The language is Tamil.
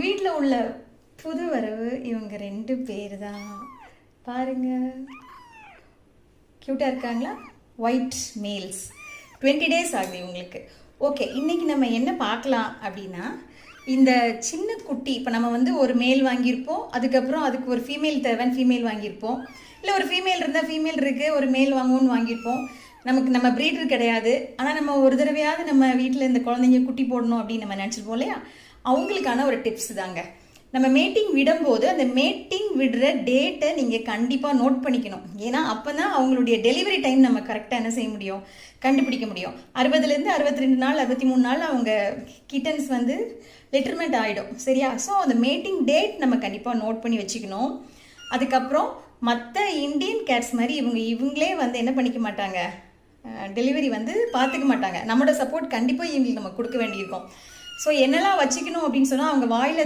வீட்டில் உள்ள புது வரவு இவங்க 2 பேர் தான். பாருங்க, க்யூட்டாக இருக்காங்களா? White males. 20 days ஆகுது இவங்களுக்கு. ஓகே, இன்னைக்கு நம்ம என்ன பார்க்கலாம் அப்படின்னா, இந்த சின்ன குட்டி இப்போ நம்ம வந்து ஒரு மேல் வாங்கியிருப்போம், அதுக்கப்புறம் அதுக்கு ஒரு ஃபீமேல் தேவைன்னு ஃபீமேல் வாங்கியிருப்போம், இல்லை ஒரு ஃபீமேல் இருந்தால் ஃபீமேல் இருக்குது ஒரு மேல் வாங்குவோன்னு வாங்கியிருப்போம். நம்ம ப்ரீடர் கிடையாது, ஆனால் நம்ம ஒரு தடவையாவது நம்ம வீட்டில் இந்த குழந்தைங்க குட்டி போடணும் அப்படின்னு நம்ம நினச்சிருப்போம் இல்லையா? அவங்களுக்கான ஒரு டிப்ஸ் தாங்க. நம்ம மேட்டிங் விடும்போது அந்த மேட்டிங் விடுற டேட்டை நீங்கள் கண்டிப்பாக நோட் பண்ணிக்கணும். ஏன்னா அப்போ தான் அவங்களுடைய டெலிவரி டைம் நம்ம கரெக்டாக என்ன செய்ய முடியும், கண்டுபிடிக்க முடியும். 60லேருந்து 62 நாள் 63 நாள் அவங்க கிட்டன்ஸ் வந்து லிட்டர்மெண்ட் ஆகிடும், சரியா? ஸோ அந்த மேட்டிங் டேட் நம்ம கண்டிப்பாக நோட் பண்ணி வச்சுக்கணும். அதுக்கப்புறம் மற்ற இந்தியன் கேட்ஸ் மாதிரி இவங்களே வந்து என்ன பண்ணிக்க மாட்டாங்க, டெலிவரி வந்து பார்த்துக்க மாட்டாங்க. நம்மளோட சப்போர்ட் கண்டிப்பாக இவங்களுக்கு நம்ம கொடுக்க வேண்டியிருக்கும். ஸோ என்னெல்லாம் வச்சுக்கணும் அப்படின்னு சொன்னால், அவங்க வாயில்